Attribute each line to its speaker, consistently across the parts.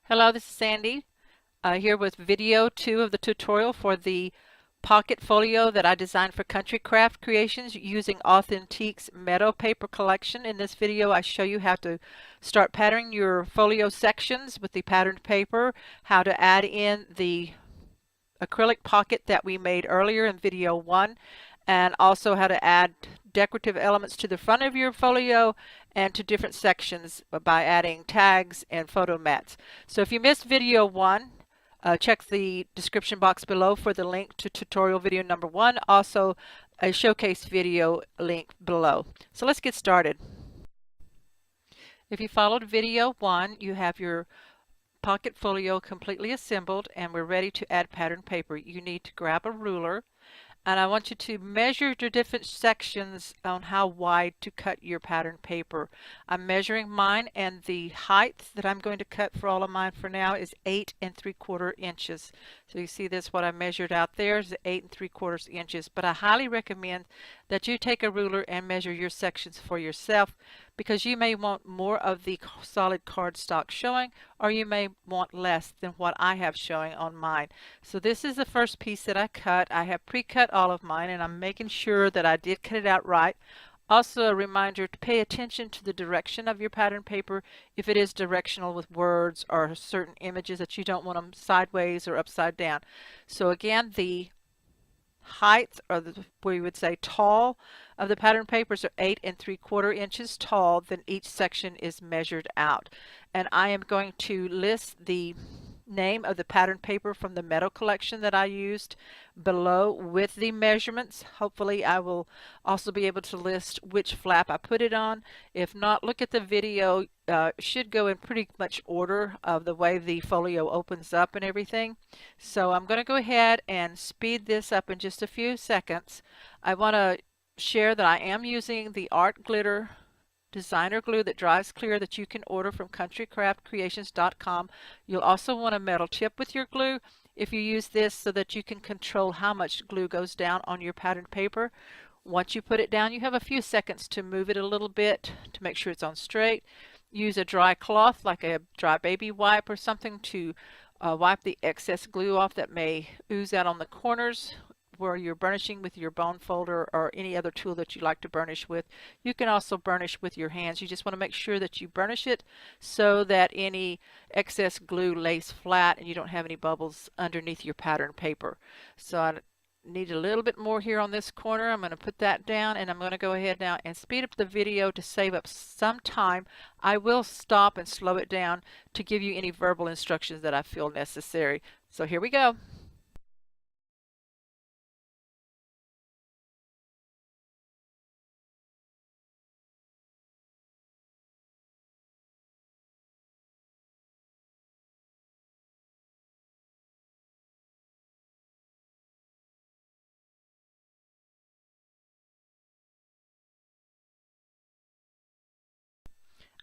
Speaker 1: Hello, this is Sandy here with video 2 of the tutorial for the pocket folio that I designed for Country Craft Creations using Authentique's Meadow paper collection. In this video I show you how to start patterning your folio sections with the patterned paper, how to add in the acrylic pocket that we made earlier in video 1, and also how to add decorative elements to the front of your folio and to different sections by adding tags and photo mats. So if you missed video 1, check the description box below for the link to tutorial video number 1, also a showcase video link below. So let's get started. If you followed video 1, you have your pocket folio completely assembled and we're ready to add pattern paper. You need to grab a ruler, and I want you to measure your different sections on how wide to cut your pattern paper. I'm measuring mine, and the height that I'm going to cut for all of mine for now is 8 3/4 inches. So you see this, what I measured out there is 8 3/4 inches, but I highly recommend that you take a ruler and measure your sections for yourself, because you may want more of the solid cardstock showing, or you may want less than what I have showing on mine. So this is the first piece that I cut. I have pre-cut all of mine, and I'm making sure that I did cut it out right. Also a reminder to pay attention to the direction of your pattern paper if it is directional with words or certain images that you don't want them sideways or upside down. So again, the height, or we would say tall, of the pattern papers are 8 3/4 inches tall. Then each section is measured out, and I am going to list the name of the pattern paper from the Meadow collection that I used below with the measurements. Hopefully I will also be able to list which flap I put it on. If not, look at the video. Should go in pretty much order of the way the folio opens up and everything. So I'm going to go ahead and speed this up in just a few seconds. I want to share that I am using the art glitter designer glue that dries clear that you can order from countrycraftcreations.com. You'll also want a metal tip with your glue if you use this, so that you can control how much glue goes down on your patterned paper. Once you put it down, you have a few seconds to move it a little bit to make sure it's on straight. Use a dry cloth like a dry baby wipe or something to wipe the excess glue off that may ooze out on the corners where you're burnishing with your bone folder or any other tool that you like to burnish with. You can also burnish with your hands. You just want to make sure that you burnish it so that any excess glue lays flat and you don't have any bubbles underneath your pattern paper. So I need a little bit more here on this corner. I'm going to put that down, and I'm going to go ahead now and speed up the video to save up some time. I will stop and slow it down to give you any verbal instructions that I feel necessary. So here we go.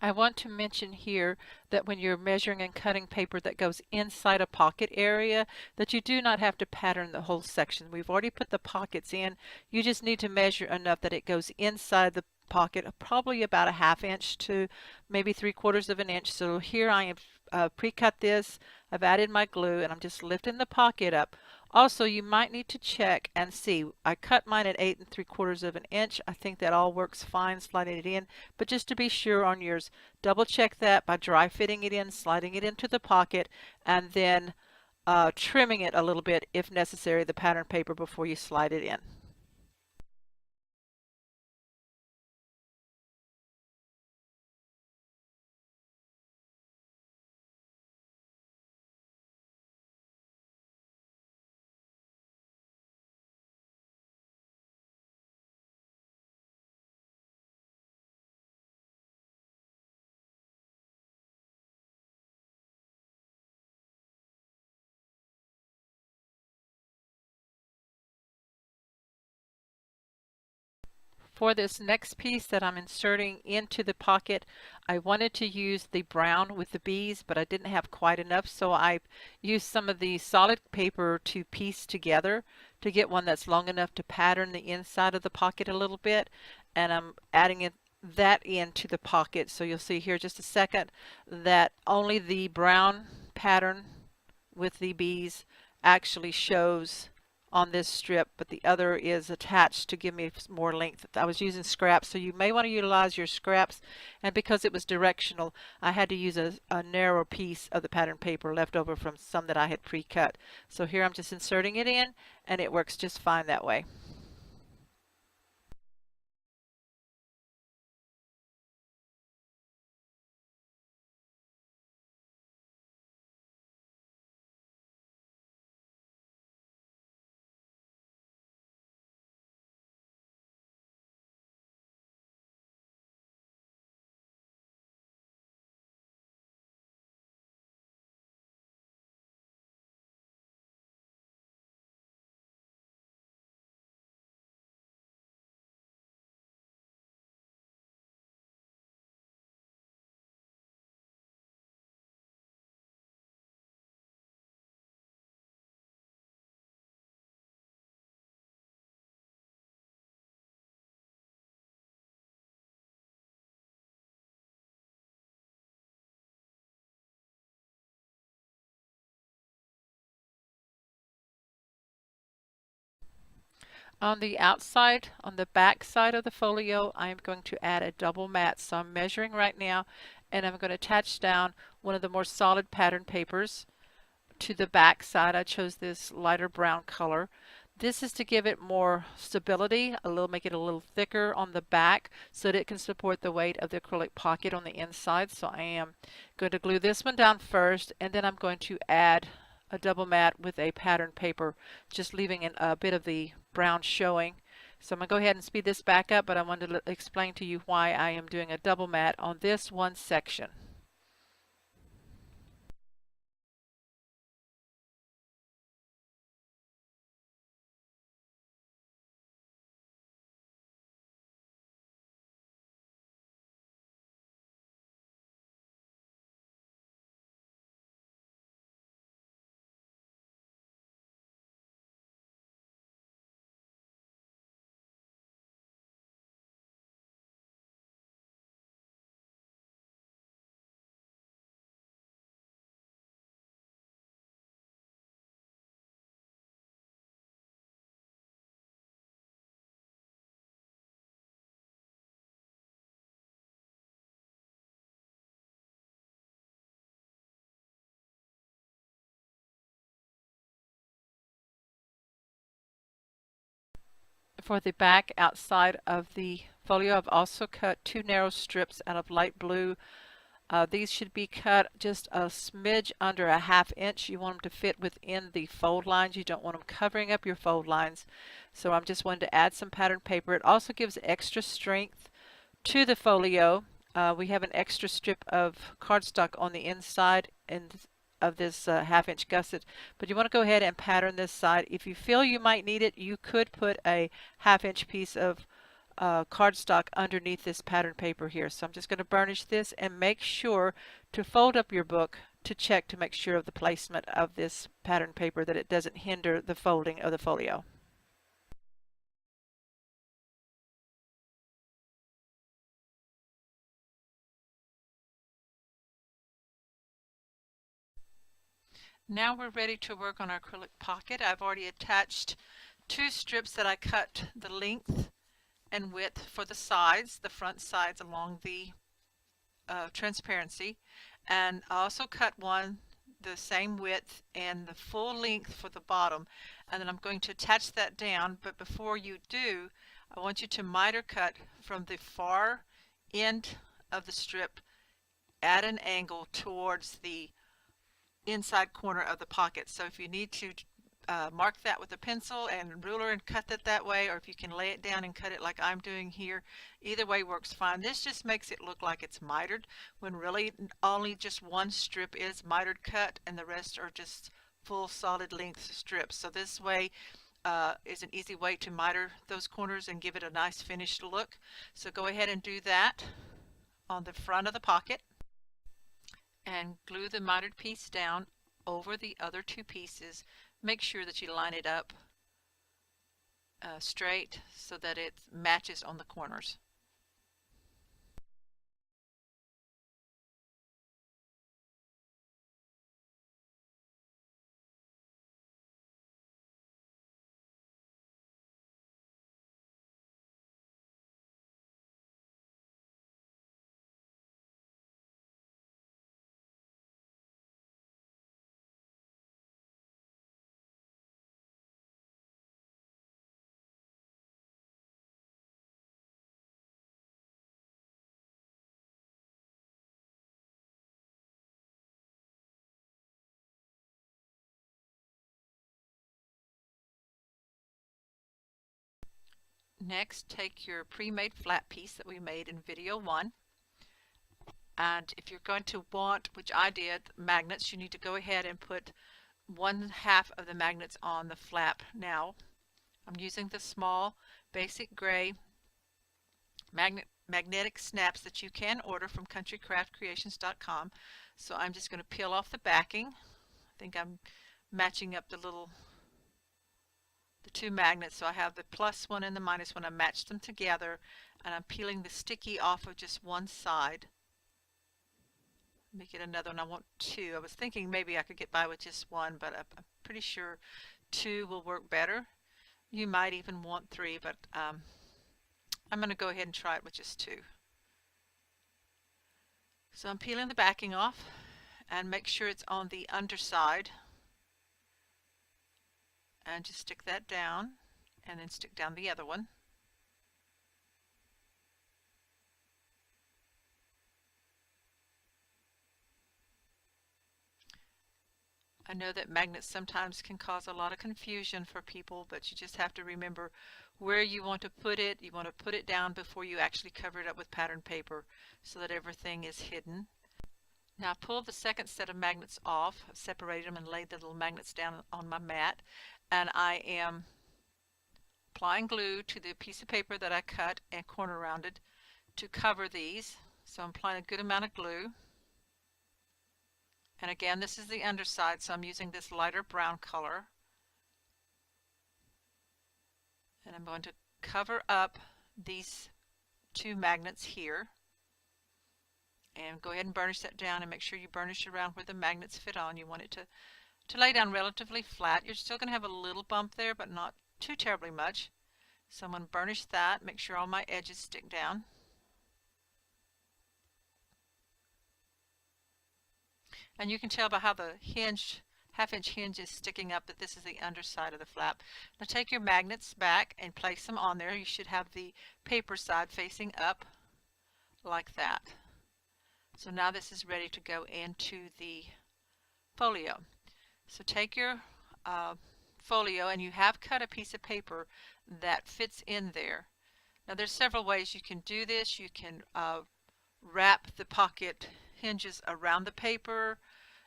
Speaker 1: I want to mention here that when you're measuring and cutting paper that goes inside a pocket area, that you do not have to pattern the whole section. We've already put the pockets in. You just need to measure enough that it goes inside the pocket, probably about a 1/2 inch to maybe 3/4 of an inch. So here I am pre-cut this. I've added my glue, and I'm just lifting the pocket up. Also, you might need to check and see. I cut mine at 8 3/4 of an inch. I think that all works fine, sliding it in. But just to be sure on yours, double check that by dry fitting it in, sliding it into the pocket, and then trimming it a little bit if necessary, the pattern paper, before you slide it in. For this next piece that I'm inserting into the pocket, I wanted to use the brown with the bees, but I didn't have quite enough, so I used some of the solid paper to piece together to get one that's long enough to pattern the inside of the pocket a little bit, and I'm adding that into the pocket. So you'll see here just a second that only the brown pattern with the bees actually shows on this strip, but the other is attached to give me more length. I was using scraps, so you may want to utilize your scraps, and because it was directional, I had to use a narrow piece of the pattern paper left over from some that I had pre-cut. So here I'm just inserting it in, and it works just fine that way. On the outside, on the back side of the folio, I am going to add a double mat. So I'm measuring right now, and I'm going to attach down one of the more solid pattern papers to the back side. I chose this lighter brown color. This is to give it more stability, make it a little thicker on the back so that it can support the weight of the acrylic pocket on the inside. So I am going to glue this one down first, and then I'm going to add a double mat with a pattern paper, just leaving a bit of the brown showing. So I'm going to go ahead and speed this back up, but I wanted to explain to you why I am doing a double mat on this one section. For the back outside of the folio, I've also cut two narrow strips out of light blue. These should be cut just a smidge under a ½ inch. You want them to fit within the fold lines. You don't want them covering up your fold lines. So I'm just wanting to add some pattern paper. It also gives extra strength to the folio. We have an extra strip of cardstock on the inside of this ½ inch gusset, but you want to go ahead and pattern this side. If you feel you might need it, you could put a ½ inch piece of cardstock underneath this pattern paper here. So I'm just going to burnish this, and make sure to fold up your book to check to make sure of the placement of this pattern paper, that it doesn't hinder the folding of the folio. Now we're ready to work on our acrylic pocket. I've already attached two strips that I cut the length and width for the sides, the front sides along the transparency, and I also cut one the same width and the full length for the bottom, and then I'm going to attach that down. But before you do, I want you to miter cut from the far end of the strip at an angle towards the inside corner of the pocket. So if you need to mark that with a pencil and ruler and cut it that way, or if you can lay it down and cut it like I'm doing here, either way works fine. This just makes it look like it's mitered, when really only just one strip is mitered cut and the rest are just full solid length strips. So this way is an easy way to miter those corners and give it a nice finished look. So go ahead and do that on the front of the pocket, and glue the mitered piece down over the other two pieces. Make sure that you line it up straight so that it matches on the corners. Next, take your pre-made flat piece that we made in video 1, and if you're going to want, which I did, magnets, you need to go ahead and put 1/2 of the magnets on the flap. Now I'm using the small basic gray magnetic snaps that you can order from countrycraftcreations.com. So I'm just going to peel off the backing. I think I'm matching up the two magnets, so I have the plus one and the minus one. I matched them together, and I'm peeling the sticky off of just one side. Make it another one. I want 2. I was thinking maybe I could get by with just 1, but I'm pretty sure 2 will work better. You might even want 3, but I'm going to go ahead and try it with just 2. So I'm peeling the backing off, and make sure it's on the underside, and just stick that down, and then stick down the other one. I know that magnets sometimes can cause a lot of confusion for people, but you just have to remember where you want to put it. You want to put it down before you actually cover it up with pattern paper so that everything is hidden. Now pull the second set of magnets off. I've separated them and laid the little magnets down on my mat, and I am applying glue to the piece of paper that I cut and corner rounded to cover these. So I'm applying a good amount of glue. And again, this is the underside, so I'm using this lighter brown color. And I'm going to cover up these 2 magnets here. And go ahead and burnish that down, and make sure you burnish around where the magnets fit on. You want it to lay down relatively flat. You're still going to have a little bump there, but not too terribly much. So I'm going to burnish that, make sure all my edges stick down. And you can tell by how the hinge, half-inch hinge is sticking up, that this is the underside of the flap. Now take your magnets back and place them on there. You should have the paper side facing up like that. So now this is ready to go into the folio. So take your folio, and you have cut a piece of paper that fits in there. Now there's several ways you can do this. You can wrap the pocket hinges around the paper.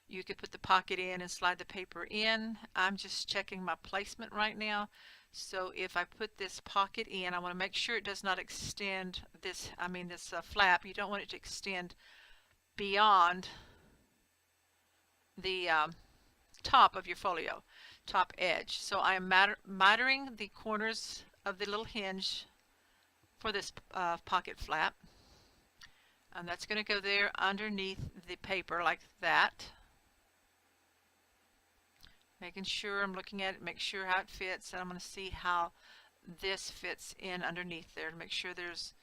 Speaker 1: You could put the pocket in and slide the paper in. I'm just checking my placement right now. So if I put this pocket in, I want to make sure it does not extend this flap. You don't want it to extend beyond the top of your folio, top edge. So I am mitering the corners of the little hinge for this pocket flap, and that's going to go there underneath the paper like that. Making sure I'm looking at it, make sure how it fits, and I'm going to see how this fits in underneath there to make sure there's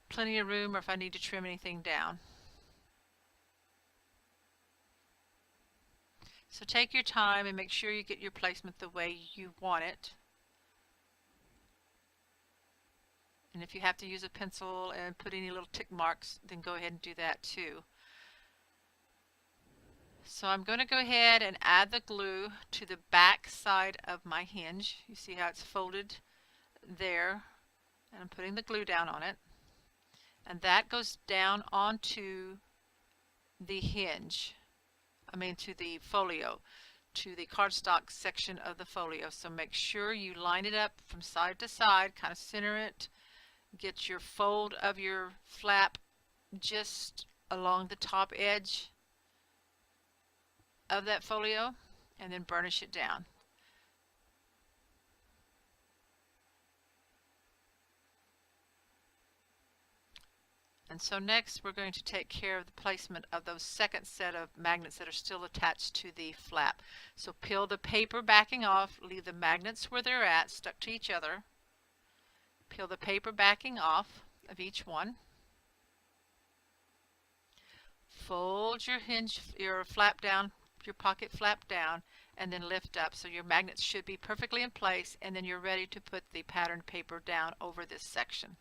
Speaker 1: plenty of room, or if I need to trim anything down. So take your time and make sure you get your placement the way you want it. And if you have to use a pencil and put any little tick marks, then go ahead and do that too. So I'm going to go ahead and add the glue to the back side of my hinge. You see how it's folded there, and I'm putting the glue down on it. And that goes down onto the hinge, to the folio, to the cardstock section of the folio. So make sure you line it up from side to side, kind of center it, get your fold of your flap just along the top edge of that folio, and then burnish it down. And so next we're going to take care of the placement of those second set of magnets that are still attached to the flap. So peel the paper backing off, leave the magnets where they're at, stuck to each other. Peel the paper backing off of each one. Fold your flap down, your pocket flap down, and then lift up. So your magnets should be perfectly in place, and then you're ready to put the pattern paper down over this section.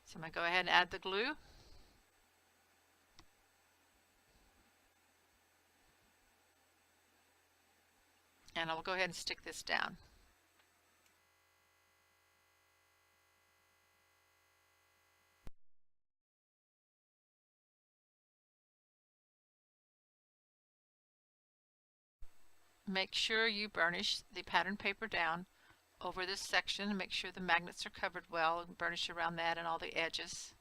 Speaker 1: So I'm going to go ahead and add the glue. And I will go ahead and stick this down. Make sure you burnish the pattern paper down over this section and make sure the magnets are covered well, and burnish around that and all the edges.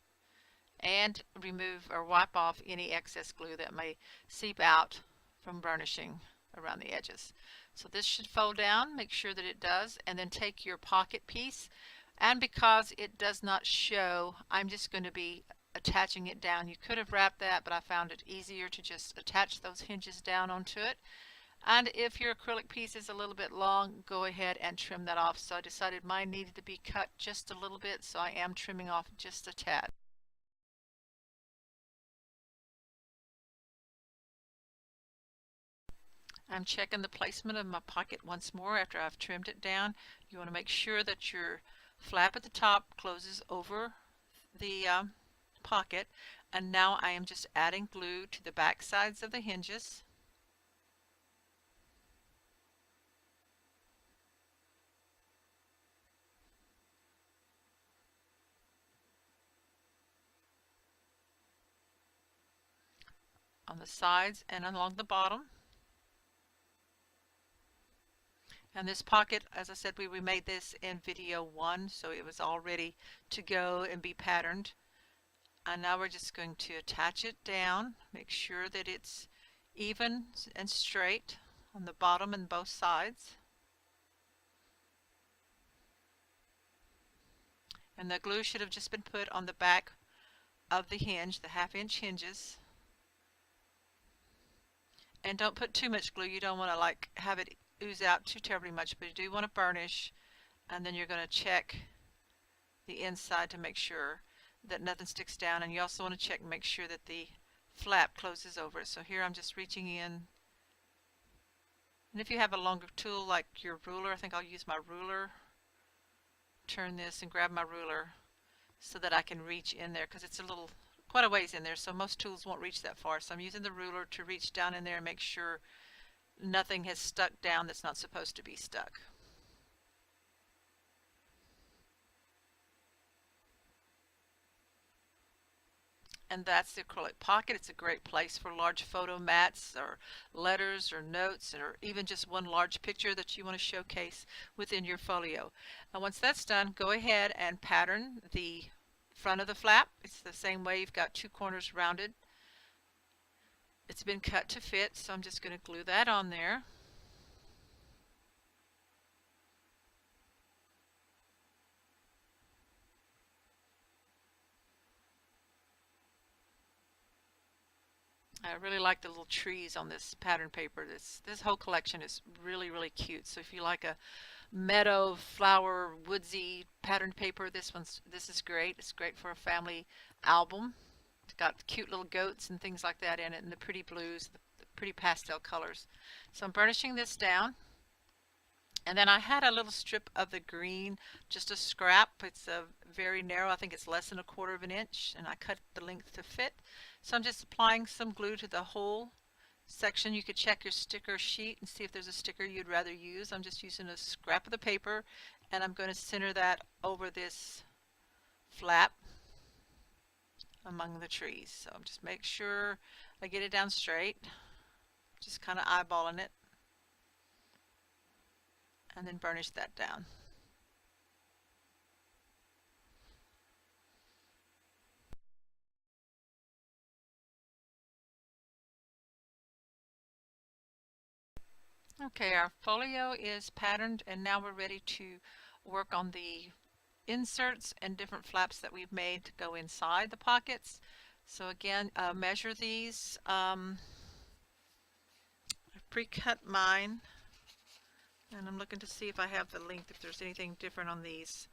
Speaker 1: And remove or wipe off any excess glue that may seep out from burnishing around the edges. So this should fold down, make sure that it does, and then take your pocket piece, and because it does not show, I'm just going to be attaching it down. You could have wrapped that, but I found it easier to just attach those hinges down onto it. And if your acrylic piece is a little bit long, go ahead and trim that off. So I decided mine needed to be cut just a little bit, so I am trimming off just a tad. I'm checking the placement of my pocket once more after I've trimmed it down. You want to make sure that your flap at the top closes over the pocket, and now I am just adding glue to the back sides of the hinges. On the sides and along the bottom. And this pocket, as I said, we made this in video 1, so it was all ready to go and be patterned. And now we're just going to attach it down, make sure that it's even and straight on the bottom and both sides. And the glue should have just been put on the back of the hinge, the 1/2-inch hinges. And don't put too much glue. You don't want to like have it ooze out too terribly much, but you do want to burnish, and then you're going to check the inside to make sure that nothing sticks down, and you also want to check and make sure that the flap closes over it. So here I'm just reaching in, and if you have a longer tool like your ruler, I think I'll use my ruler, turn this and grab my ruler so that I can reach in there, because it's a little quite a ways in there, so most tools won't reach that far. So I'm using the ruler to reach down in there and make sure nothing has stuck down that's not supposed to be stuck. And that's the acrylic pocket. It's a great place for large photo mats or letters or notes, or even just one large picture that you want to showcase within your folio. And once that's done, go ahead and pattern the front of the flap. It's the same way. You've got 2 corners rounded. It's been cut to fit, so I'm just going to glue that on there. I really like the little trees on this pattern paper. This whole collection is really, really cute. So if you like a meadow, flower, woodsy pattern paper, this is great. It's great for a family album. It's got cute little goats and things like that in it, and the pretty blues, the pretty pastel colors. So I'm burnishing this down. And then I had a little strip of the green, just a scrap. It's a very narrow, I think it's less than 1/4 of an inch, and I cut the length to fit. So I'm just applying some glue to the whole section. You could check your sticker sheet and see if there's a sticker you'd rather use. I'm just using a scrap of the paper, and I'm going to center that over this flap among the trees. So just make sure I get it down straight, just kind of eyeballing it, and then burnish that down. Okay, our folio is patterned, and now we're ready to work on the inserts and different flaps that we've made to go inside the pockets. So again, measure these. I've pre-cut mine, and I'm looking to see if I have the length, if there's anything different on these.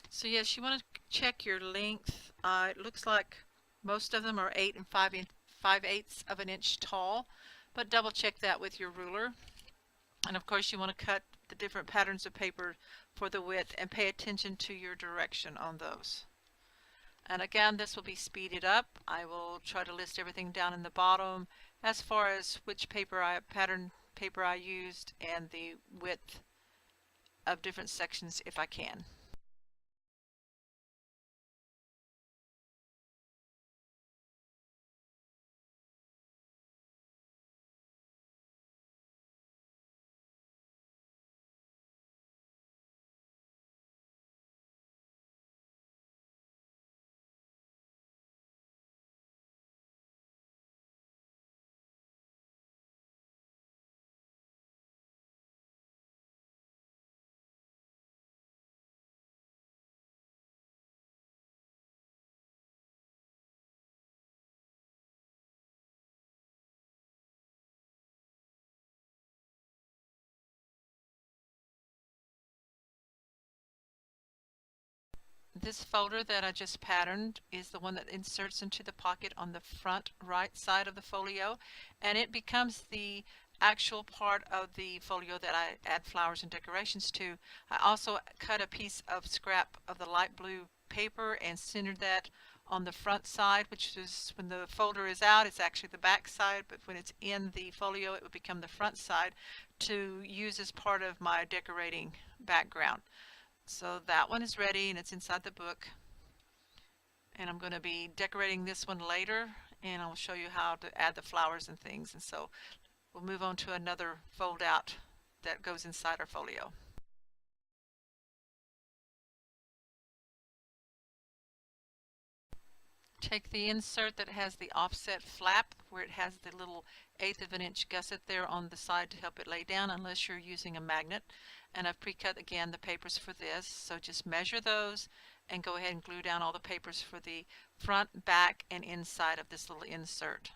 Speaker 1: So yes, you want to check your length. It looks like most of them are 8 and 5/8 of an inch tall, but double check that with your ruler. And of course you want to cut the different patterns of paper for the width, and pay attention to your direction on those. And again, this will be speeded up. I will try to list everything down in the bottom as far as which pattern paper I used and the width of different sections if I can. This folder that I just patterned is the one that inserts into the pocket on the front right side of the folio, and it becomes the actual part of the folio that I add flowers and decorations to. I also cut a piece of scrap of the light blue paper and centered that on the front side, which is when the folder is out, it's actually the back side, but when it's in the folio, it would become the front side to use as part of my decorating background. So that one is ready and it's inside the book. And I'm going to be decorating this one later, and I'll show you how to add the flowers and things. And so we'll move on to another fold out that goes inside our folio. Take the insert that has the offset flap where it has the little 1/8 of an inch gusset there on the side to help it lay down unless you're using a magnet. And I've pre-cut again the papers for this, so just measure those and go ahead and glue down all the papers for the front, back, and inside of this little insert.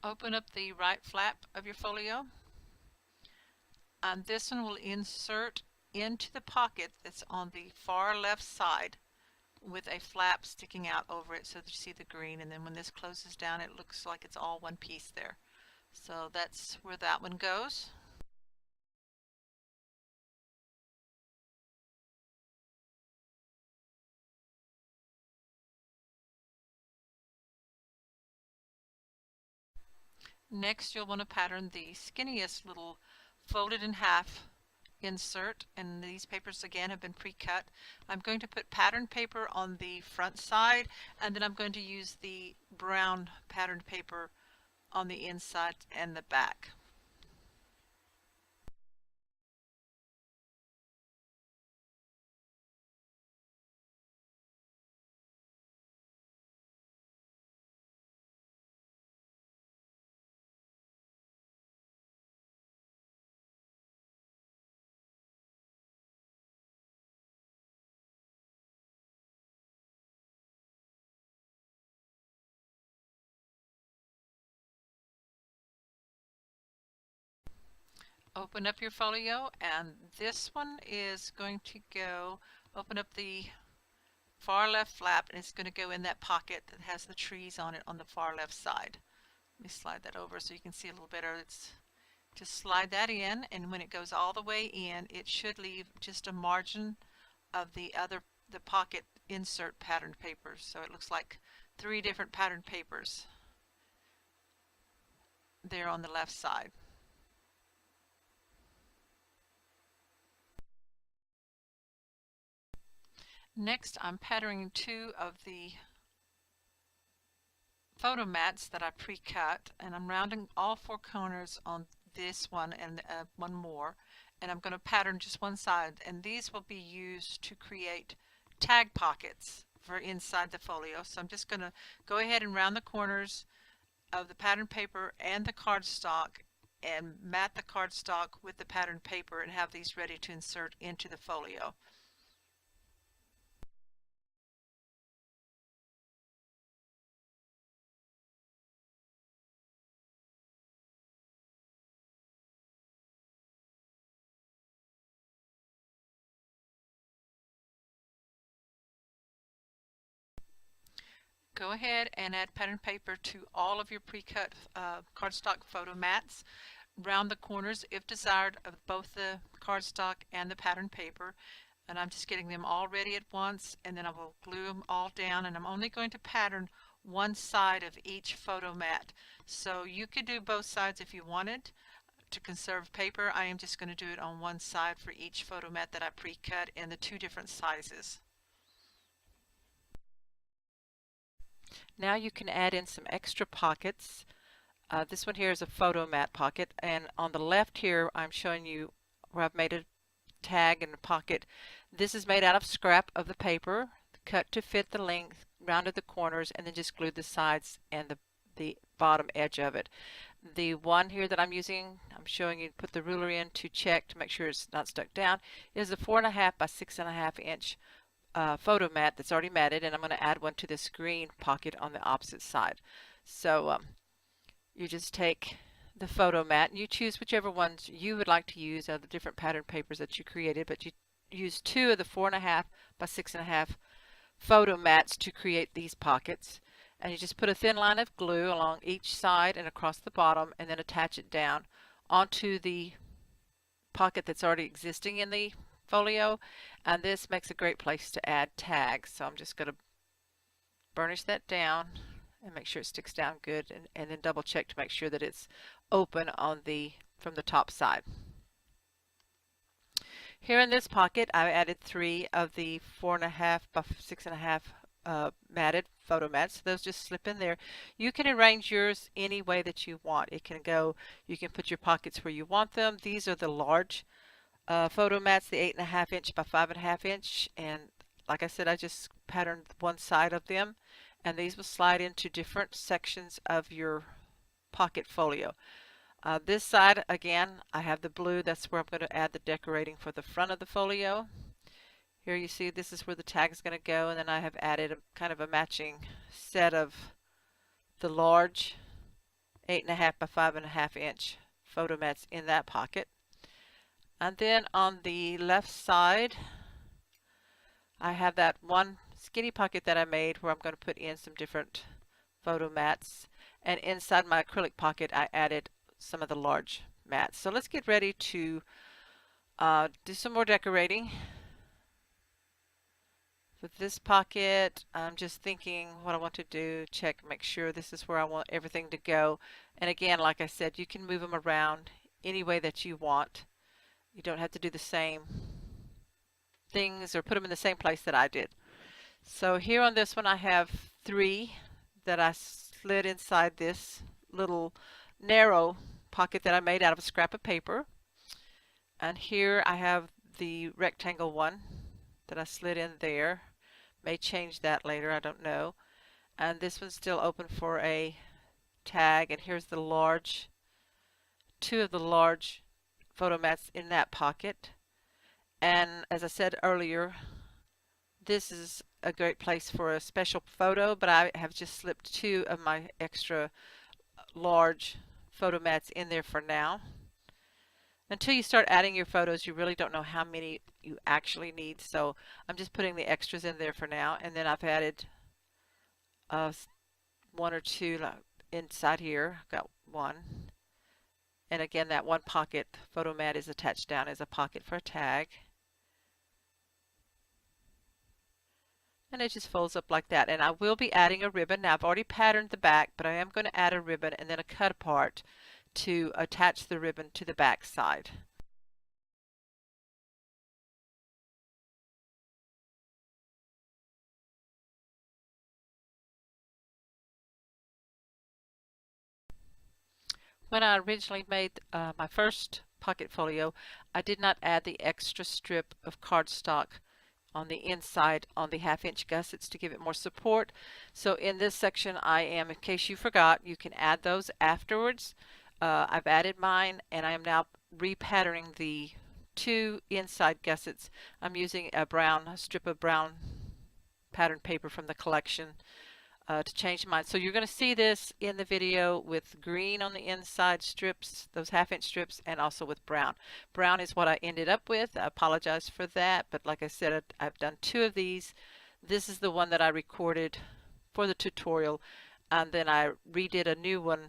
Speaker 1: Open up the right flap of your folio, and this one will insert into the pocket that's on the far left side with a flap sticking out over it so that you see the green, and then when this closes down it looks like it's all one piece there. So that's where that one goes. Next you'll want to pattern the skinniest little folded in half insert, and these papers again have been pre-cut. I'm going to put patterned paper on the front side, and then I'm going to use the brown patterned paper on the inside and the back. Open up your folio, and this one is going to go, open up the far left flap, and it's going to go in that pocket that has the trees on it on the far left side. Let me slide that over so you can see a little better. It's just slide that in, and when it goes all the way in, it should leave just a margin of the pocket insert patterned papers. So it looks like 3 different patterned papers there on the left side. Next, I'm patterning 2 of the photo mats that I pre-cut, and I'm rounding all 4 corners on this one and one more, and I'm going to pattern just one side, and these will be used to create tag pockets for inside the folio. So I'm just going to go ahead and round the corners of the pattern paper and the cardstock and mat the cardstock with the pattern paper and have these ready to insert into the folio. Go ahead and add pattern paper to all of your pre-cut cardstock photo mats. Round the corners, if desired, of both the cardstock and the pattern paper. And I'm just getting them all ready at once, and then I will glue them all down, and I'm only going to pattern one side of each photo mat. So you could do both sides if you wanted. To conserve paper, I am just going to do it on one side for each photo mat that I pre-cut in the 2 different sizes. Now you can add in some extra pockets. This one here is a photo mat pocket, and on the left here I'm showing you where I've made a tag and a pocket. This is made out of scrap of the paper, cut to fit the length, rounded the corners, and then just glued the sides and the bottom edge of it. The one here that I'm using, I'm showing you, put the ruler in to check to make sure it's not stuck down, is a 4.5 by 6.5 inch photo mat that's already matted, and I'm going to add one to this green pocket on the opposite side. So you just take the photo mat and you choose whichever ones you would like to use out of the different pattern papers that you created, but you use 2 of the 4.5 by 6.5 photo mats to create these pockets. And you just put a thin line of glue along each side and across the bottom, and then attach it down onto the pocket that's already existing in the folio. And this makes a great place to add tags. So I'm just going to burnish that down and make sure it sticks down good, and then double check to make sure that it's open on from the top side. Here in this pocket I added 3 of the 4.5 by 6.5 matted photo mats. So those just slip in there. You can arrange yours any way that you want. It can go, you can put your pockets where you want them. These are the large photo mats, the 8.5 inch by 5.5 inch, and like I said, I just patterned one side of them, and these will slide into different sections of your pocket folio. This side, again, I have the blue. That's where I'm going to add the decorating for the front of the folio. Here you see this is where the tag is going to go, and then I have added kind of a matching set of the large 8.5 by 5.5 inch photo mats in that pocket. And then on the left side, I have that one skinny pocket that I made where I'm going to put in some different photo mats. And inside my acrylic pocket, I added some of the large mats. So let's get ready to do some more decorating. With this pocket, I'm just thinking what I want to do, check, make sure this is where I want everything to go. And again, like I said, you can move them around any way that you want. You don't have to do the same things or put them in the same place that I did. So here on this one I have 3 that I slid inside this little narrow pocket that I made out of a scrap of paper. And here I have the rectangle one that I slid in there. May change that later, I don't know. And this one's still open for a tag, and here's the large, 2 of the large photo mats in that pocket. And as I said earlier, this is a great place for a special photo, but I have just slipped 2 of my extra large photo mats in there for now. Until you start adding your photos, you really don't know how many you actually need, so I'm just putting the extras in there for now. And then I've added 1 or 2 inside here. I've got 1. And again, that one pocket photo mat is attached down as a pocket for a tag. And it just folds up like that. And I will be adding a ribbon. Now I've already patterned the back, but I am going to add a ribbon and then a cut apart to attach the ribbon to the back side. When I originally made my first pocket folio, I did not add the extra strip of cardstock on the inside on the 1/2 inch gussets to give it more support. So in this section I am, in case you forgot, you can add those afterwards. I've added mine, and I am now repatterning the 2 inside gussets. I'm using a strip of brown pattern paper from the collection to change mine. So you're going to see this in the video with green on the inside strips, those 1/2 inch strips, and also with brown. Brown is what I ended up with. I apologize for that, but like I said, I've done 2 of these. This is the one that I recorded for the tutorial, and then I redid a new one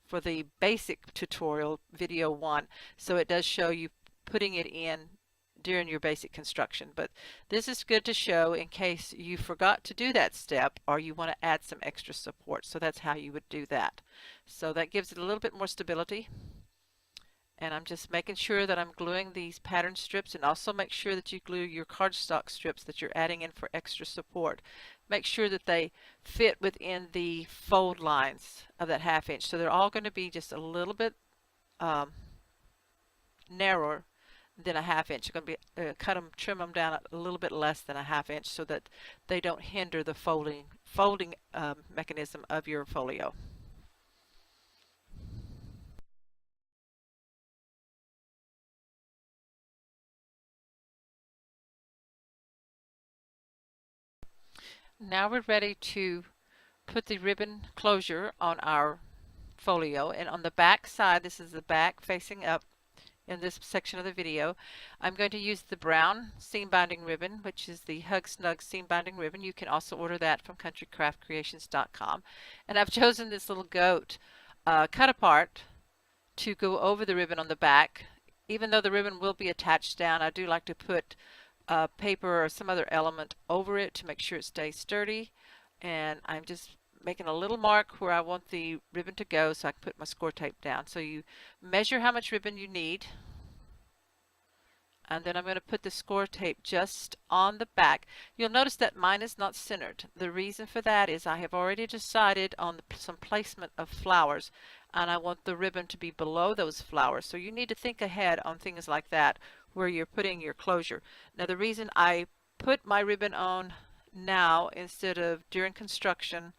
Speaker 1: for the basic tutorial, video 1. So it does show you putting it in during your basic construction, but this is good to show in case you forgot to do that step or you want to add some extra support. So that's how you would do that. So that gives it a little bit more stability. And I'm just making sure that I'm gluing these pattern strips, and also make sure that you glue your cardstock strips that you're adding in for extra support. Make sure that they fit within the fold lines of that 1/2 inch. So they're all going to be just a little bit narrower than a 1/2 inch. You're going to be trim them down a little bit less than a 1/2 inch so that they don't hinder the folding mechanism of your folio. Now we're ready to put the ribbon closure on our folio, and on the back side, this is the back facing up in this section of the video, I'm going to use the brown seam binding ribbon, which is the Hug Snug seam binding ribbon. You can also order that from countrycraftcreations.com. And I've chosen this little goat cut apart to go over the ribbon on the back. Even though the ribbon will be attached down, I do like to put paper or some other element over it to make sure it stays sturdy. And I'm just making a little mark where I want the ribbon to go so I can put my score tape down. So you measure how much ribbon you need, and then I'm going to put the score tape just on the back. You'll notice that mine is not centered. The reason for that is I have already decided on some placement of flowers, and I want the ribbon to be below those flowers. So you need to think ahead on things like that where you're putting your closure. Now the reason I put my ribbon on now instead of during construction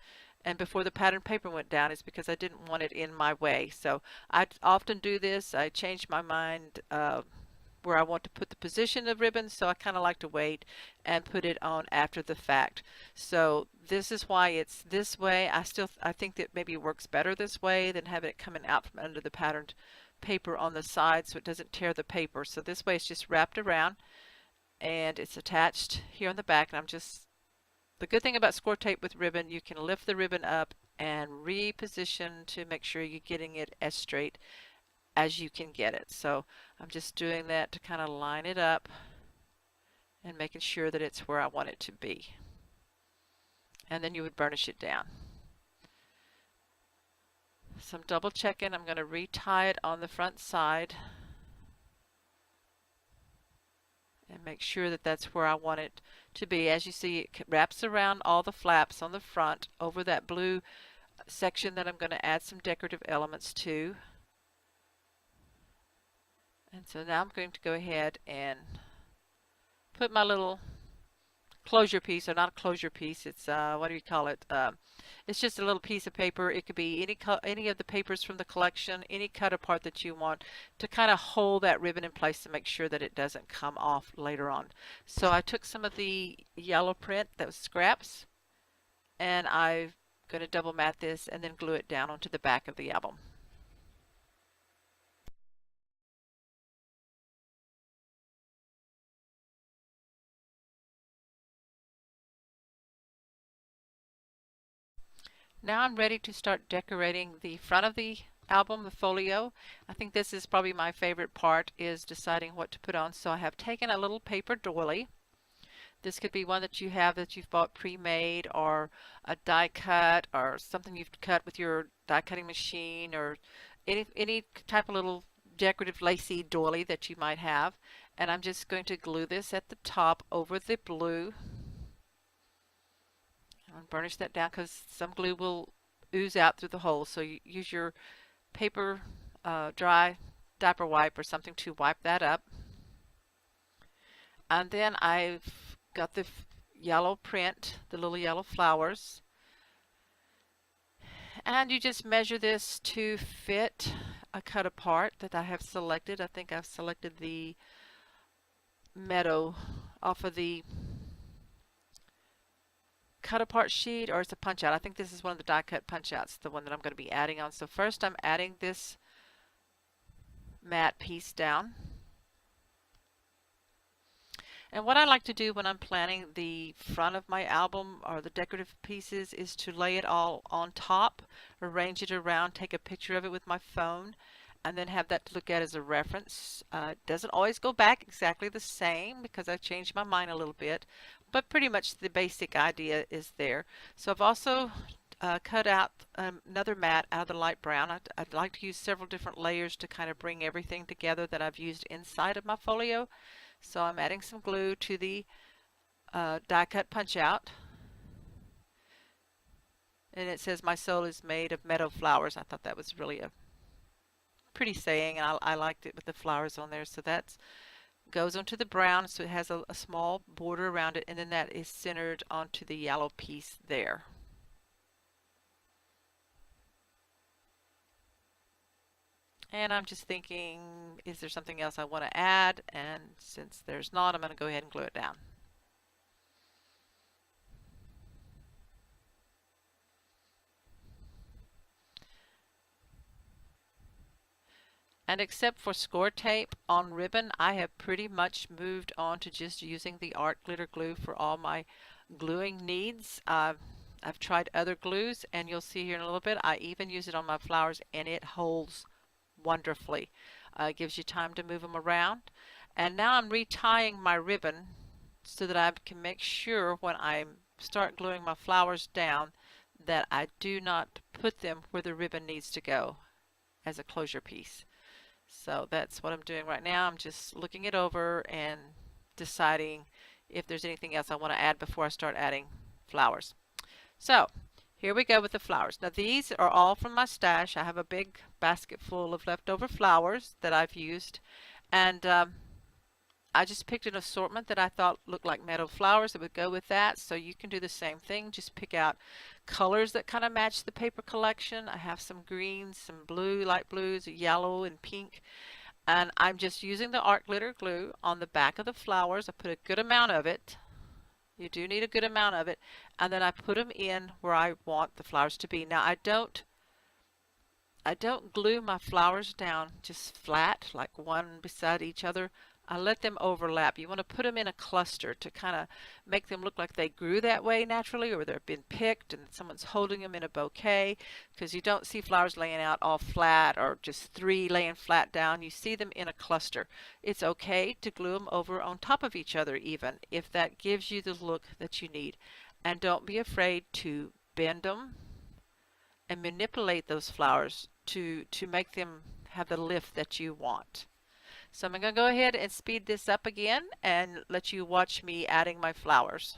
Speaker 1: and before the pattern paper went down is because I didn't want it in my way. So I often do this. I change my mind where I want to put the position of ribbon, so I kind of like to wait and put it on after the fact. So this is why it's this way. I think that maybe it works better this way than having it coming out from under the patterned paper on the side so it doesn't tear the paper. So this way it's just wrapped around and it's attached here on the back, and the good thing about score tape with ribbon, you can lift the ribbon up and reposition to make sure you're getting it as straight as you can get it. So I'm just doing that to kind of line it up and making sure that it's where I want it to be. And then you would burnish it down. So I'm double checking. I'm going to retie it on the front side and make sure that that's where I want it to be. As you see, it wraps around all the flaps on the front over that blue section that I'm going to add some decorative elements to. And so now I'm going to go ahead and put my little closure piece, or not a closure piece, it's what do you call it? It's just a little piece of paper. It could be any of the papers from the collection, any cut apart that you want to kind of hold that ribbon in place to make sure that it doesn't come off later on. So I took some of the yellow print that was scraps, and I'm going to double mat this and then glue it down onto the back of the album. Now I'm ready to start decorating the front of the album, the folio. I think this is probably my favorite part, is deciding what to put on. So I have taken a little paper doily. This could be one that you have that you've bought pre-made, or a die cut, or something you've cut with your die cutting machine, or any type of little decorative lacy doily that you might have. And I'm just going to glue this at the top over the blue. And burnish that down because some glue will ooze out through the hole. So you use your paper dry diaper wipe or something to wipe that up. And then I've got the yellow print, the little yellow flowers. And you just measure this to fit a cut apart that I have selected. I think I've selected the Meadow off of the cut apart sheet, or it's a punch out. I think this is one of the die cut punch outs, the one that I'm going to be adding on. So first I'm adding this matte piece down. And what I like to do when I'm planning the front of my album or the decorative pieces is to lay it all on top, arrange it around, take a picture of it with my phone, and then have that to look at as a reference. It doesn't always go back exactly the same because I've changed my mind a little bit, but pretty much the basic idea is there. So I've also cut out another mat out of the light brown. I'd like to use several different layers to kind of bring everything together that I've used inside of my folio. So I'm adding some glue to the die cut punch out. And it says my soul is made of meadow flowers. I thought that was really a pretty saying, and I liked it with the flowers on there. So that goes onto the brown, so it has a small border around it, and then that is centered onto the yellow piece there. And I'm just thinking, is there something else I want to add? And since there's not, I'm going to go ahead and glue it down. And except for score tape on ribbon, I have pretty much moved on to just using the art glitter glue for all my gluing needs. I've tried other glues, and you'll see here in a little bit, I even use it on my flowers, and it holds wonderfully. It gives you time to move them around. And now I'm retying my ribbon so that I can make sure when I start gluing my flowers down that I do not put them where the ribbon needs to go as a closure piece. So that's what I'm doing right now. I'm just looking it over and deciding if there's anything else I want to add before I start adding flowers. So here we go with the flowers. Now these are all from my stash. I have a big basket full of leftover flowers that I've used, and I just picked an assortment that I thought looked like meadow flowers that would go with that. So you can do the same thing. Just pick out colors that kind of match the paper collection. I have some greens, some blue, light blues, yellow, and pink. And I'm just using the art glitter glue on the back of the flowers. I put a good amount of it. You do need a good amount of it. And then I put them in where I want the flowers to be. Now I don't glue my flowers down just flat, like one beside each other. I let them overlap. You want to put them in a cluster to kind of make them look like they grew that way naturally, or they've been picked and someone's holding them in a bouquet, because you don't see flowers laying out all flat or just three laying flat down. You see them in a cluster. It's okay to glue them over on top of each other even, if that gives you the look that you need. And don't be afraid to bend them and manipulate those flowers to make them have the lift that you want. So I'm going to go ahead and speed this up again and let you watch me adding my flowers.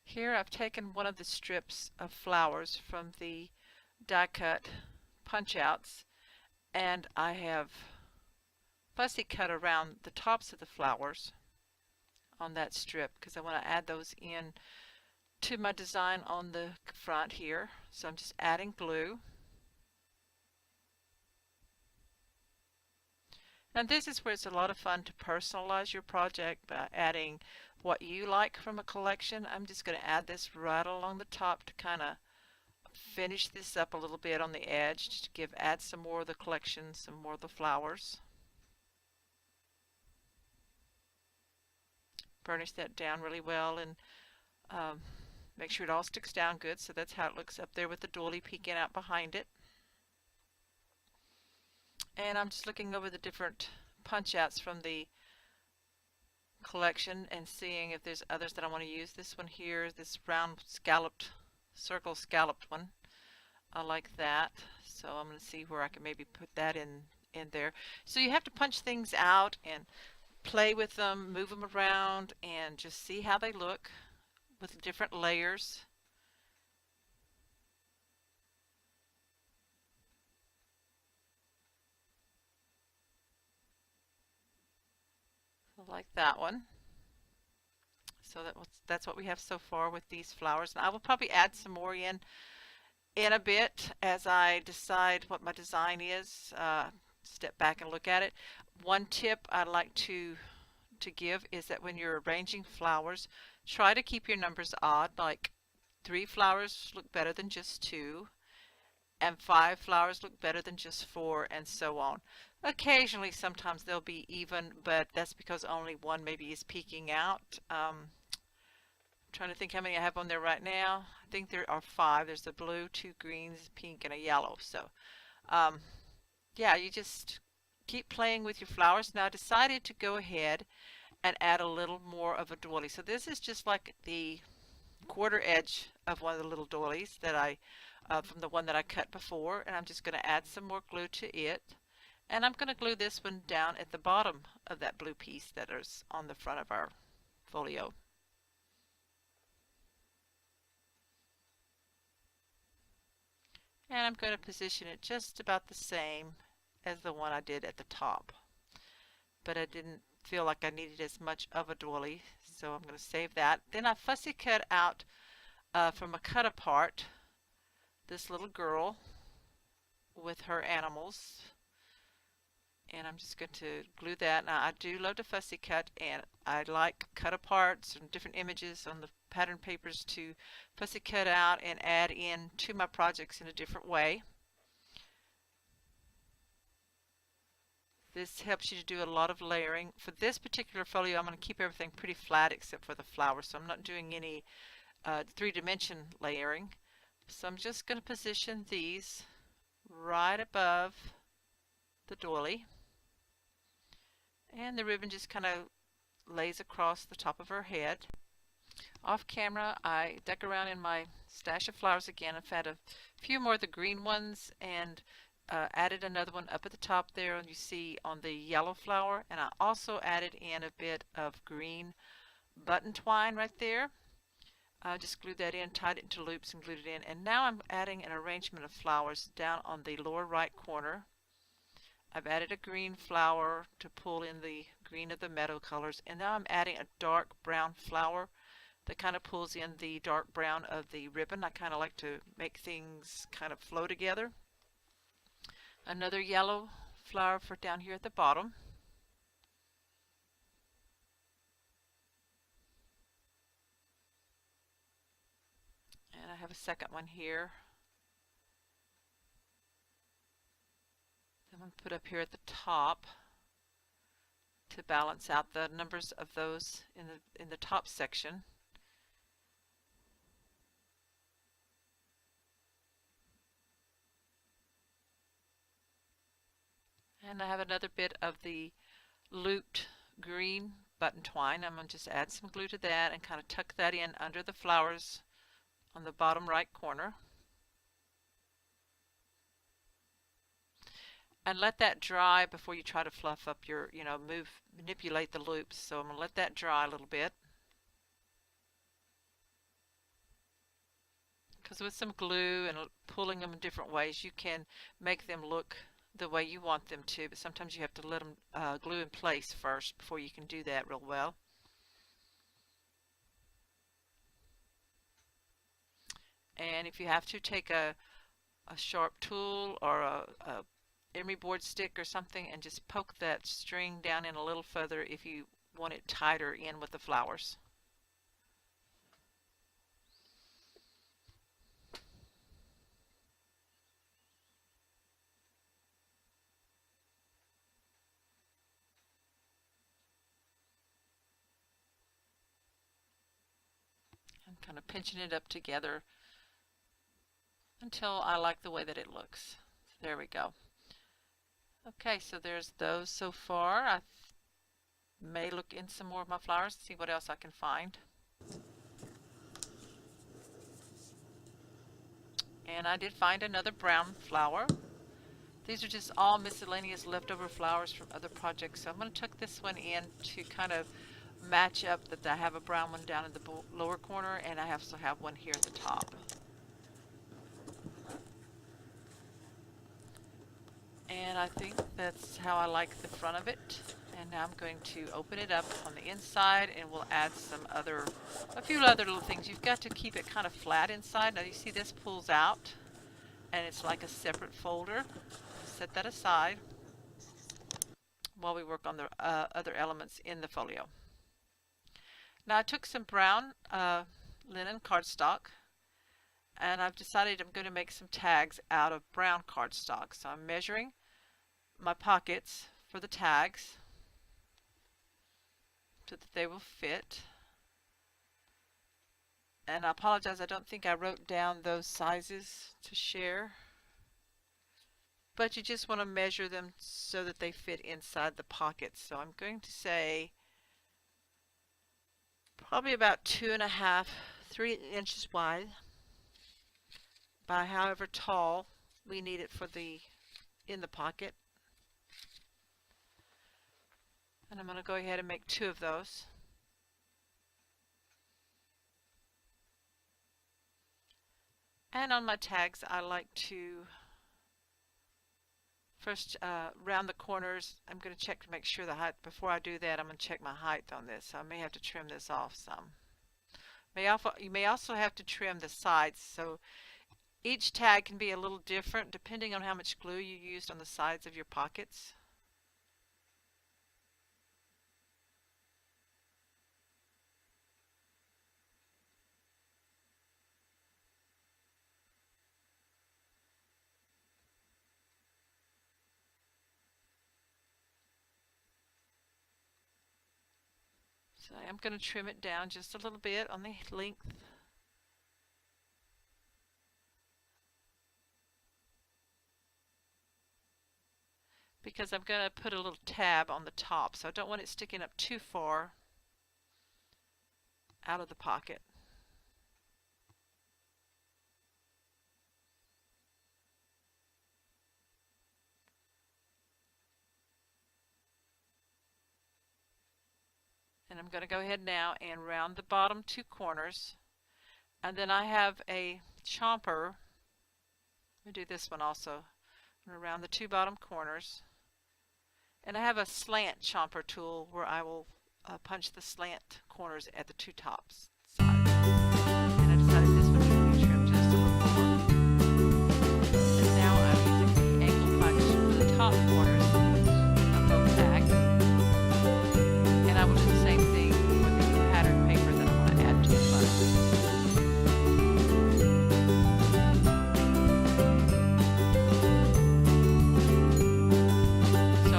Speaker 1: Here I've taken one of the strips of flowers from the die cut punch outs, and I have fussy cut around the tops of the flowers on that strip because I want to add those in to my design on the front here. So I'm just adding glue. And this is where it's a lot of fun to personalize your project by adding what you like from a collection. I'm just going to add this right along the top to kind of finish this up a little bit on the edge, just to add some more of the collection, some more of the flowers. Burnish that down really well, and make sure it all sticks down good. So that's how it looks up there with the doily peeking out behind it. And I'm just looking over the different punch outs from the collection and seeing if there's others that I want to use. This one here, this round scalloped, circle scalloped one, I like that. So I'm going to see where I can maybe put that in there. So you have to punch things out and play with them, move them around, and just see how they look with different layers. Like that one. So that's what we have so far with these flowers. And I will probably add some more in in a bit as I decide what my design is, step back and look at it. One tip I'd like to give is that when you're arranging flowers, try to keep your numbers odd, like 3 flowers look better than just 2, and 5 flowers look better than just 4, and so on. Occasionally, sometimes they'll be even, but that's because only one maybe is peeking out. Trying to think how many I have on there right now. I think there are 5. There's a blue, 2 greens, pink, and a yellow. So, um, yeah, you just keep playing with your flowers. Now I decided to go ahead and add a little more of a doily. So this is just like the quarter edge of one of the little doilies that from the one that I cut before, and I'm just going to add some more glue to it. And I'm going to glue this one down at the bottom of that blue piece that is on the front of our folio. And I'm going to position it just about the same as the one I did at the top. But I didn't feel like I needed as much of a doily, so I'm going to save that. Then I fussy cut out from a cut apart this little girl with her animals, and I'm just going to glue that. Now I do love to fussy cut, and I like cut aparts and different images on the pattern papers to fussy cut out and add in to my projects in a different way. This helps you to do a lot of layering. For this particular folio, I'm going to keep everything pretty flat except for the flowers, so I'm not doing any 3-dimension layering. So I'm just going to position these right above the doily, and the ribbon just kind of lays across the top of her head. Off camera, I dug around in my stash of flowers again. I've had a few more of the green ones, and added another one up at the top there, and you see on the yellow flower, and I also added in a bit of green button twine right there. I just glued that in, tied it into loops, and glued it in. And now I'm adding an arrangement of flowers down on the lower right corner. I've added a green flower to pull in the green of the meadow colors, and now I'm adding a dark brown flower that kind of pulls in the dark brown of the ribbon. I kind of like to make things kind of flow together. Another yellow flower for down here at the bottom. And I have a second one here. I'm going to put up here at the top to balance out the numbers of those in the top section. And I have another bit of the looped green button twine. I'm going to just add some glue to that and kind of tuck that in under the flowers on the bottom right corner. And let that dry before you try to fluff up your, manipulate the loops. So I'm going to let that dry a little bit. Because with some glue and pulling them in different ways, you can make them look the way you want them to, but sometimes you have to let them glue in place first before you can do that real well. And if you have to, take a sharp tool or a emery board stick or something and just poke that string down in a little further if you want it tighter in with the flowers. I'm kind of pinching it up together until I like the way that it looks. So there we go. Okay, so there's those so far. I may look in some more of my flowers and see what else I can find. And I did find another brown flower. These are just all miscellaneous leftover flowers from other projects. So I'm going to tuck this one in to kind of match up that I have a brown one down in the lower corner, and I also have one here at the top. And I think that's how I like the front of it. And now I'm going to open it up on the inside, and we'll add a few other little things. You've got to keep it kind of flat inside. Now you see this pulls out. and it's like a separate folder. Set that aside while we work on the other elements in the folio. Now I took some brown linen cardstock, and I've decided I'm going to make some tags out of brown cardstock. So I'm measuring my pockets for the tags so that they will fit. And I apologize, I don't think I wrote down those sizes to share. But you just want to measure them so that they fit inside the pockets. So I'm going to say probably about 2.5, 3 inches wide by however tall we need it for in the pocket. And I'm going to go ahead and make 2 of those. And on my tags, I like to first round the corners. I'm going to check to make sure the height. Before I do that, I'm going to check my height on this. So I may have to trim this off some. You may also have to trim the sides. So each tag can be a little different depending on how much glue you used on the sides of your pockets. So I'm going to trim it down just a little bit on the length. Because I'm going to put a little tab on the top, so I don't want it sticking up too far out of the pocket. And I'm going to go ahead now and round the bottom 2 corners. And then I have a chomper. Let me do this one also. I'm going to round the 2 bottom corners. And I have a slant chomper tool where I will punch the slant corners at the 2 tops sides. And I decided this one should be trimmed just a little more. And now I'm using the angle punch for the top corners of both tags. And I will do the same thing with the pattern paper that I want to add to the front.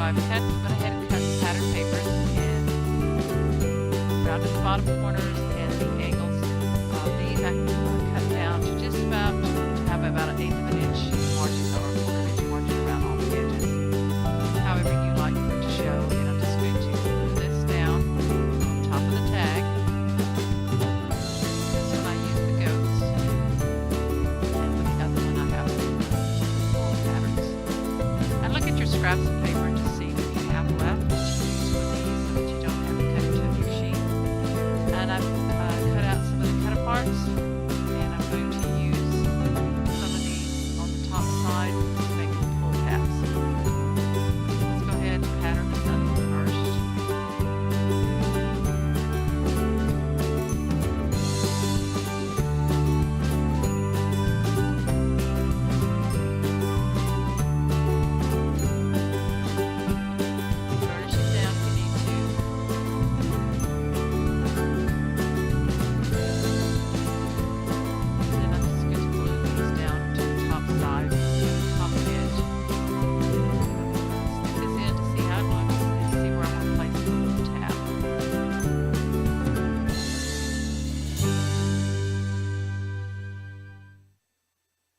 Speaker 1: I've went ahead and cut the pattern papers and rounded the bottom corners and the angles. These I cut down to just about to have about an 1/8 of an inch margin or a 1/4 inch margin around all the edges. However you like for it to show. And I'm just going to glue this down on top of the tag. This one I use the goats, and with the other one I have the floral patterns. And look at your scraps of paper to see what you have left to use for these so that you don't have to cut into your sheet. And I've cut out some of the cut aparts, and I'm going to use some of these on the top side to make little pull tabs. Let's go ahead and pattern this up first.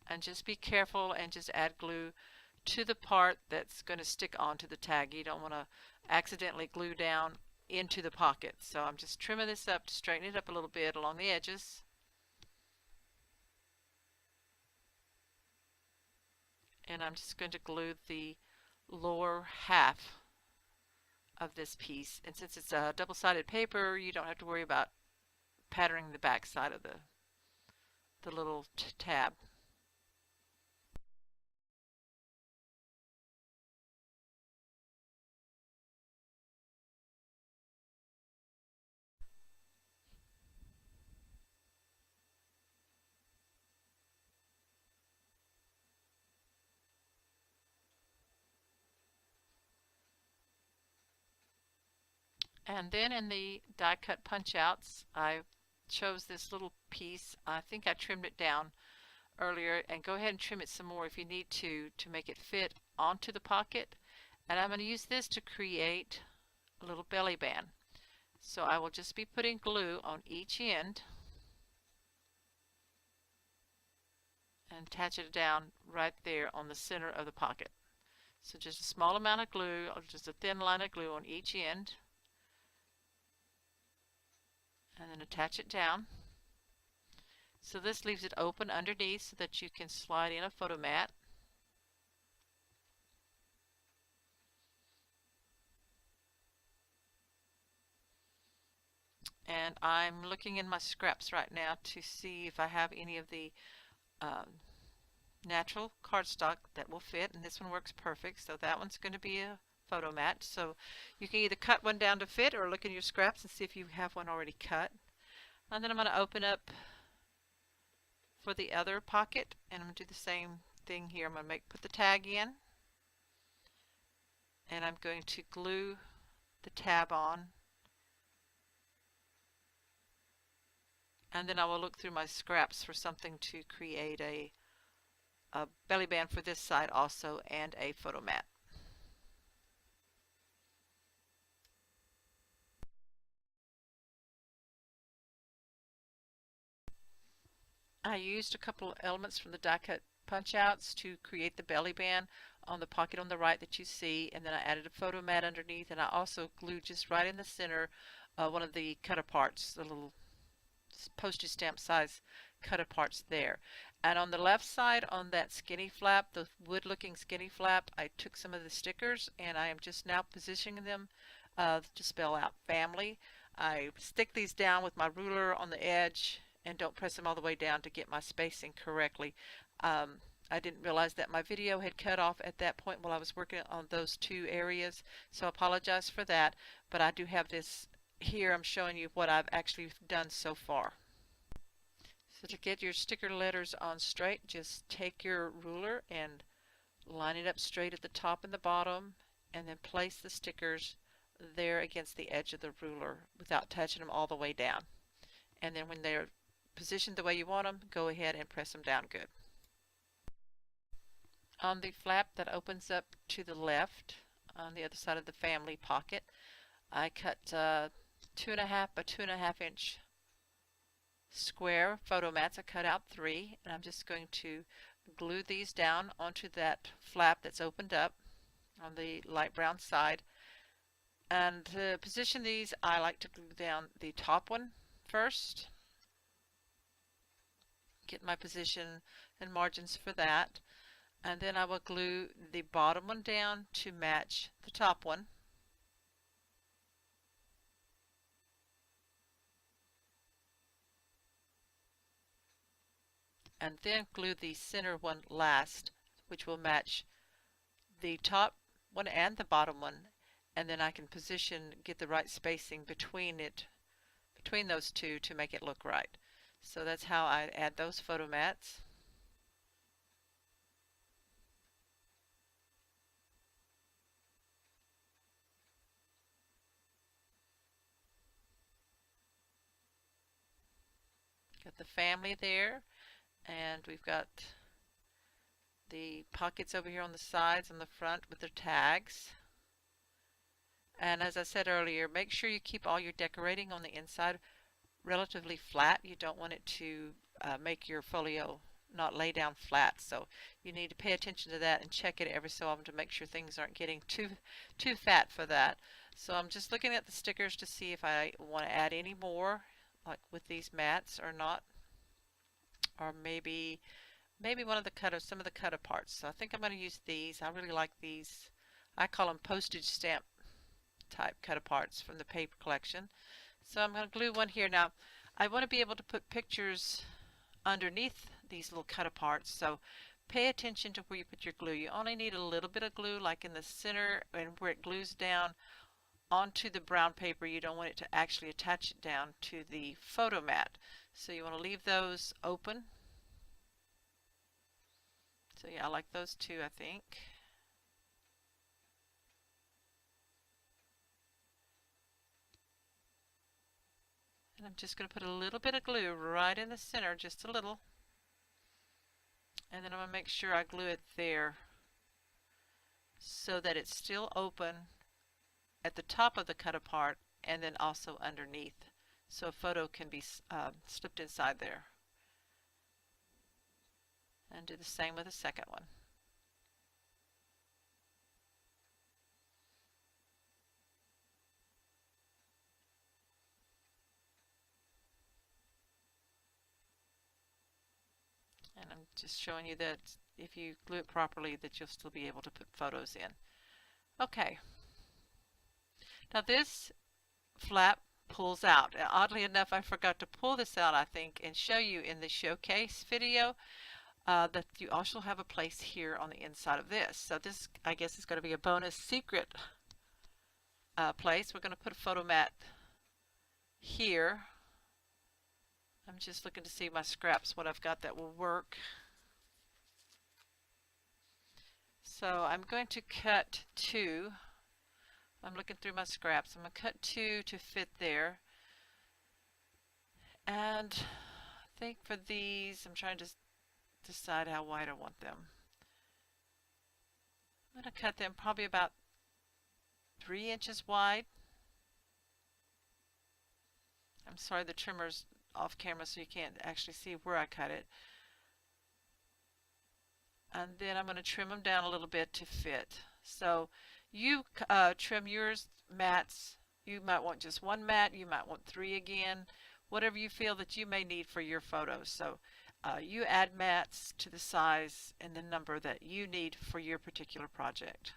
Speaker 1: And just be careful and just add glue to the part that's going to stick onto the tag. You don't want to accidentally glue down into the pocket. So I'm just trimming this up to straighten it up a little bit along the edges. And I'm just going to glue the lower half of this piece. And since it's a double-sided paper, you don't have to worry about patterning the back side of the little tab. And then in the die cut punch outs, I chose this little piece. I think I trimmed it down earlier, and go ahead and trim it some more if you need to make it fit onto the pocket. And I'm going to use this to create a little belly band. So I will just be putting glue on each end and attach it down right there on the center of the pocket. So just a small amount of glue, or just a thin line of glue on each end, and then attach it down. So this leaves it open underneath so that you can slide in a photo mat. And I'm looking in my scraps right now to see if I have any of the um, natural cardstock that will fit, and this one works perfect, so that one's going to be a photo mat. So you can either cut one down to fit or look in your scraps and see if you have one already cut. And then I'm going to open up for the other pocket, and I'm going to do the same thing here. I'm going to put the tag in, and I'm going to glue the tab on, and then I will look through my scraps for something to create a belly band for this side also, and a photo mat. I used a couple of elements from the die cut punch outs to create the belly band on the pocket on the right that you see, and then I added a photo mat underneath, and I also glued just right in the center one of the cut aparts, the little postage stamp size cut aparts there. And on the left side, on that skinny flap, the wood looking skinny flap, I took some of the stickers and I am just now positioning them to spell out family. I stick these down with my ruler on the edge and don't press them all the way down to get my spacing correctly. I didn't realize that my video had cut off at that point while I was working on those two areas, so I apologize for that, but I do have this here. I'm showing you what I've actually done so far. So to get your sticker letters on straight, just take your ruler and line it up straight at the top and the bottom, and then place the stickers there against the edge of the ruler without touching them all the way down. And then when they're positioned the way you want them, go ahead and press them down good. On the flap that opens up to the left, on the other side of the family pocket, I cut 2.5 by 2.5 inch square photo mats. I cut out 3, and I'm just going to glue these down onto that flap that's opened up on the light brown side. And to position these, I like to glue down the top one first, get my position and margins for that, and then I will glue the bottom one down to match the top one. And then glue the center one last, which will match the top one and the bottom one, and then I can get the right spacing between those two to make it look right. So that's how I add those photo mats. Got the family there, and we've got the pockets over here on the sides and the front with their tags. And as I said earlier, make sure you keep all your decorating on the inside relatively flat. You don't want it to make your folio not lay down flat, so you need to pay attention to that and check it every so often to make sure things aren't getting too fat for that. So I'm just looking at the stickers to see if I want to add any more, like with these mats or not, or maybe some of the cut aparts. So I think I'm going to use these. I really like these. I call them postage stamp type cut aparts from the paper collection. So I'm going to glue one here. Now I want to be able to put pictures underneath these little cut aparts, so pay attention to where you put your glue. You only need a little bit of glue, like in the center and where it glues down onto the brown paper. You don't want it to actually attach it down to the photo mat, so you want to leave those open. So yeah, I like those two, I think. And I'm just going to put a little bit of glue right in the center, just a little. And then I'm going to make sure I glue it there so that it's still open at the top of the cut apart and then also underneath, so a photo can be slipped inside there. And do the same with the second one. And I'm just showing you that if you glue it properly, that you'll still be able to put photos in. Okay. Now this flap pulls out. Oddly enough, I forgot to pull this out, I think, and show you in the showcase video that you also have a place here on the inside of this. So this, I guess, is going to be a bonus secret place. We're going to put a photo mat here. I'm just looking to see my scraps, what I've got that will work. So I'm going to cut 2. I'm looking through my scraps. I'm going to cut 2 to fit there. And I think for these, I'm trying to decide how wide I want them. I'm going to cut them probably about 3 inches wide. I'm sorry, the trimmer's off camera so you can't actually see where I cut it. And then I'm going to trim them down a little bit to fit. So you trim yours mats. You might want just 1 mat. You might want 3 again. Whatever you feel that you may need for your photos. So you add mats to the size and the number that you need for your particular project.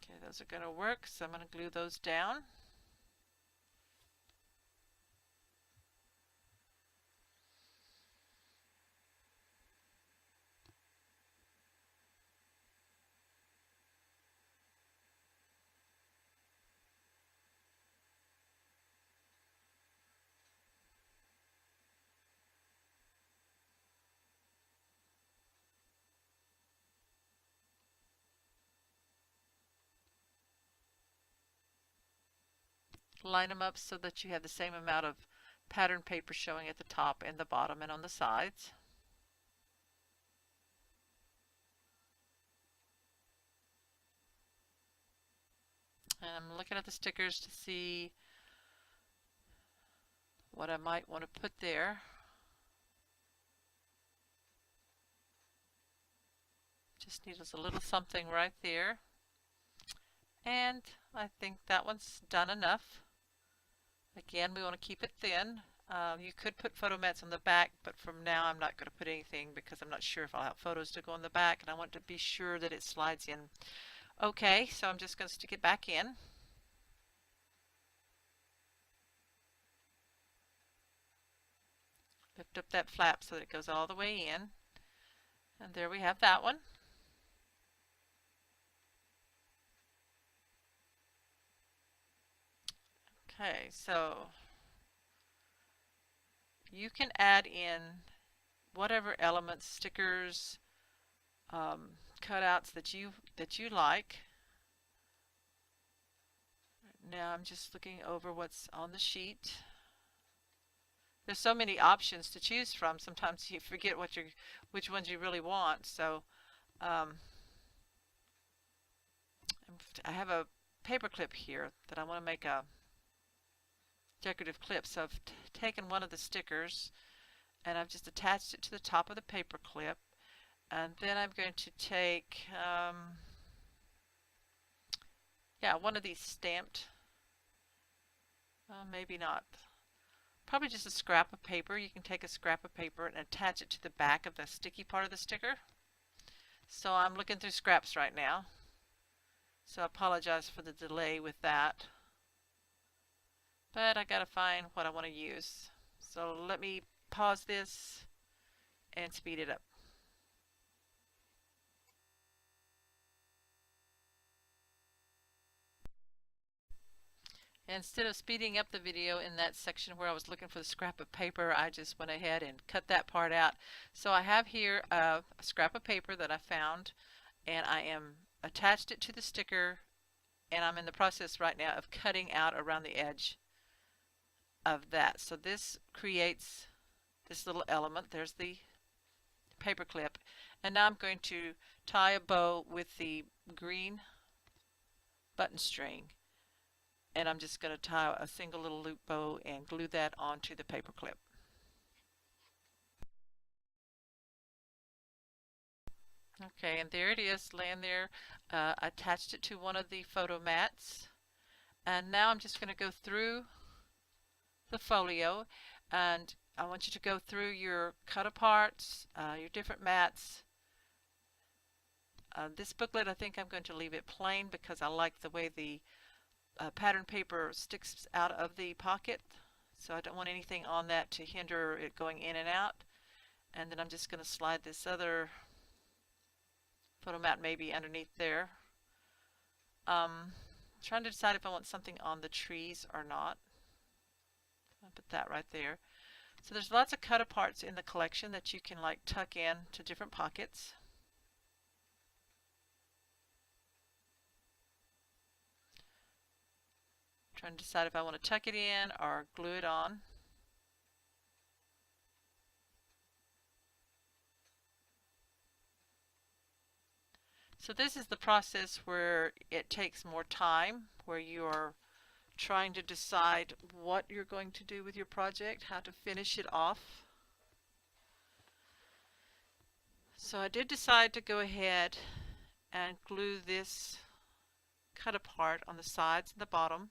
Speaker 1: Okay, those are going to work, so I'm going to glue those down. Line them up so that you have the same amount of pattern paper showing at the top and the bottom and on the sides. And I'm looking at the stickers to see what I might want to put there. Just need us a little something right there. And I think that one's done enough. Again, we want to keep it thin. You could put photo mats on the back, but from now I'm not going to put anything because I'm not sure if I'll have photos to go on the back, and I want to be sure that it slides in. Okay, so I'm just going to stick it back in. Lift up that flap so that it goes all the way in. And there we have that one. Okay, so you can add in whatever elements, stickers, cutouts that you like. Now I'm just looking over what's on the sheet. There's so many options to choose from. Sometimes you forget which ones you really want. So I have a paper clip here that I want to make a decorative clip. So I've taken one of the stickers and I've just attached it to the top of the paper clip, and then I'm going to take one of these stamped, maybe not, probably just a scrap of paper. You can take a scrap of paper and attach it to the back of the sticky part of the sticker. So I'm looking through scraps right now, so I apologize for the delay with that. But I gotta find what I want to use. So let me pause this and speed it up. Instead of speeding up the video in that section where I was looking for the scrap of paper, I just went ahead and cut that part out. So I have here a scrap of paper that I found, and I am attached it to the sticker and I'm in the process right now of cutting out around the edge of that. So this creates this little element. There's the paper clip, and now I'm going to tie a bow with the green button string, and I'm just going to tie a single little loop bow and glue that onto the paper clip. Okay, and there it is laying there. I attached it to one of the photo mats, and now I'm just going to go through the folio, and I want you to go through your cut aparts, your different mats. This booklet, I think I'm going to leave it plain because I like the way the pattern paper sticks out of the pocket, so I don't want anything on that to hinder it going in and out. And then I'm just going to slide this other photo mat maybe underneath there. Trying to decide if I want something on the trees or not. I'll put that right there. So there's lots of cut aparts in the collection that you can like tuck in to different pockets. Trying to decide if I want to tuck it in or glue it on. So this is the process where it takes more time, where you are trying to decide what you're going to do with your project, how to finish it off. So I did decide to go ahead and glue this cut apart on the sides and the bottom,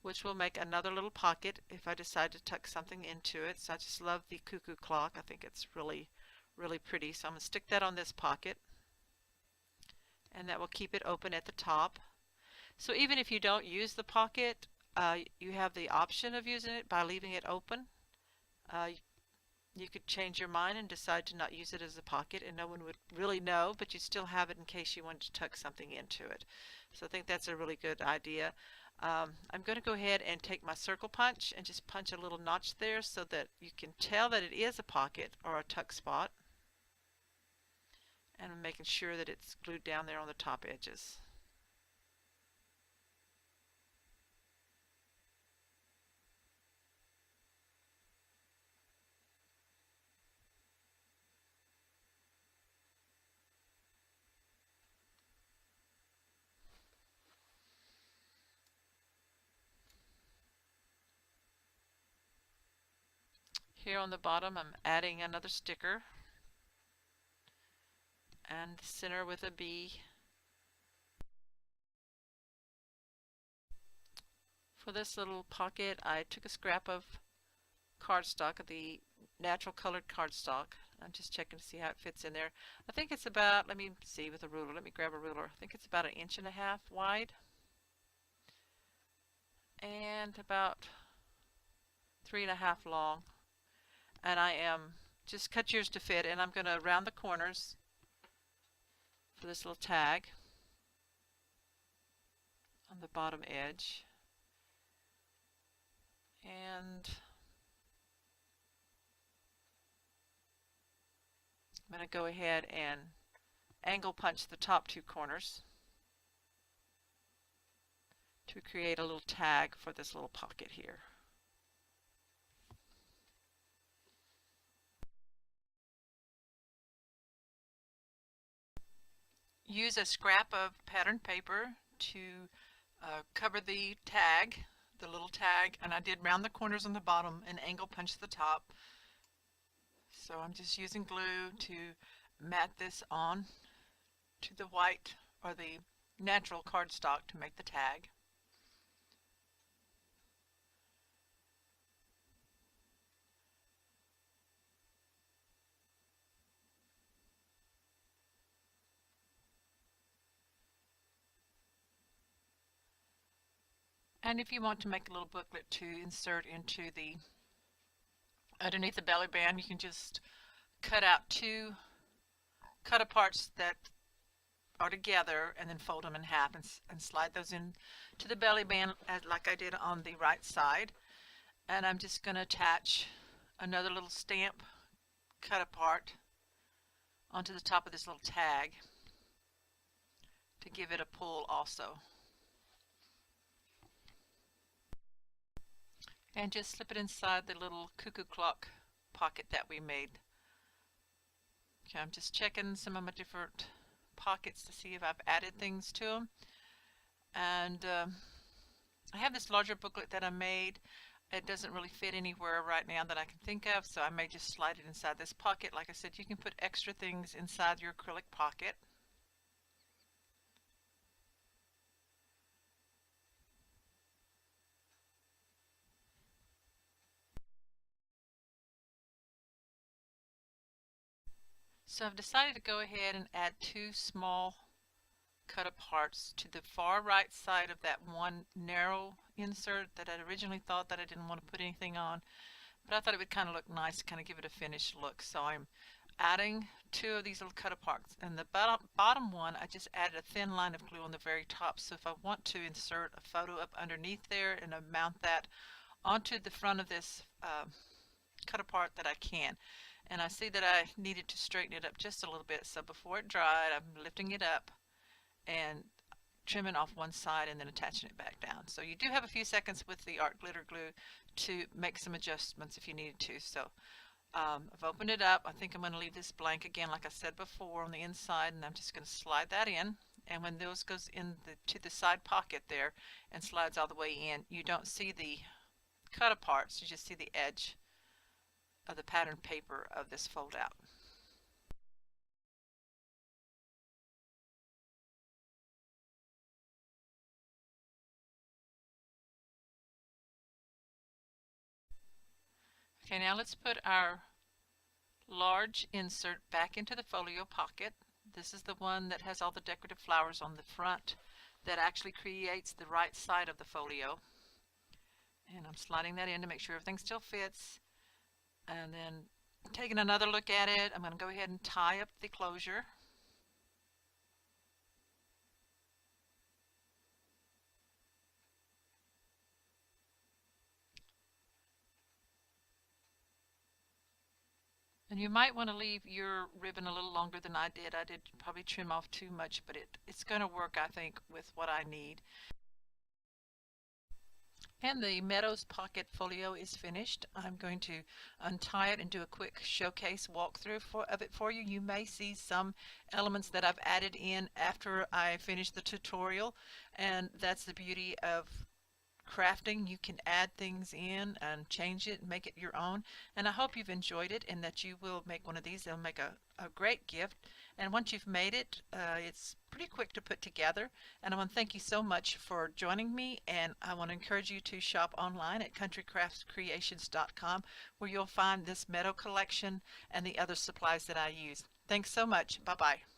Speaker 1: which will make another little pocket if I decide to tuck something into it. So I just love the cuckoo clock. I think it's really, really pretty. So I'm going to stick that on this pocket, and that will keep it open at the top. So even if you don't use the pocket, you have the option of using it by leaving it open. You could change your mind and decide to not use it as a pocket, and no one would really know, but you still have it in case you wanted to tuck something into it. So I think that's a really good idea. I'm going to go ahead and take my circle punch and just punch a little notch there so that you can tell that it is a pocket or a tuck spot. And I'm making sure that it's glued down there on the top edges. Here on the bottom, I'm adding another sticker, and the center with a B. For this little pocket, I took a scrap of cardstock, the natural colored cardstock. I'm just checking to see how it fits in there. I think it's about, let me see with a ruler. Let me grab a ruler. I think it's about 1.5 inches wide and about 3.5 long. And I am just cut yours to fit, and I'm going to round the corners for this little tag on the bottom edge. And I'm going to go ahead and angle punch the top 2 corners to create a little tag for this little pocket here. Use a scrap of pattern paper to cover the tag, the little tag, and I did round the corners on the bottom and angle punch the top. So I'm just using glue to mat this on to the white or the natural cardstock to make the tag. And if you want to make a little booklet to insert into the underneath the belly band, you can just cut out 2 cut aparts that are together and then fold them in half and slide those in to the belly band like I did on the right side. And I'm just going to attach another little stamp cut apart onto the top of this little tag to give it a pull also. And just slip it inside the little cuckoo clock pocket that we made. Okay, I'm just checking some of my different pockets to see if I've added things to them. And I have this larger booklet that I made. It doesn't really fit anywhere right now that I can think of, so I may just slide it inside this pocket. Like I said, you can put extra things inside your acrylic pocket. So I've decided to go ahead and add two small cut aparts to the far right side of that one narrow insert that I originally thought that I didn't want to put anything on, but I thought it would kind of look nice to kind of give it a finished look. So I'm adding two of these little cut aparts, and the bottom one I just added a thin line of glue on the very top, so if I want to insert a photo up underneath there and mount that onto the front of this cut apart, that I can. And I see that I needed to straighten it up just a little bit, so before it dried I'm lifting it up and trimming off one side and then attaching it back down. So you do have a few seconds with the art glitter glue to make some adjustments if you needed to. So I've opened it up. I think I'm going to leave this blank again like I said before on the inside, and I'm just going to slide that in. And when those goes in to the side pocket there and slides all the way in, you don't see the cut aparts, you just see the edge of the pattern paper of this fold out. Okay, now let's put our large insert back into the folio pocket. This is the one that has all the decorative flowers on the front that actually creates the right side of the folio. And I'm sliding that in to make sure everything still fits. And then taking another look at it, I'm going to go ahead and tie up the closure. And you might want to leave your ribbon a little longer than I did. I did probably trim off too much, but it's going to work, I think, with what I need. And the Meadows pocket folio is finished. I'm going to untie it and do a quick showcase walkthrough of it for you. You may see some elements that I've added in after I finish the tutorial, and that's the beauty of crafting. You can add things in and change it and make it your own. And I hope you've enjoyed it and that you will make one of these. They'll make a great gift. And once you've made it, it's pretty quick to put together. And I want to thank you so much for joining me. And I want to encourage you to shop online at countrycraftscreations.com, where you'll find this Meadow collection and the other supplies that I use. Thanks so much. Bye-bye.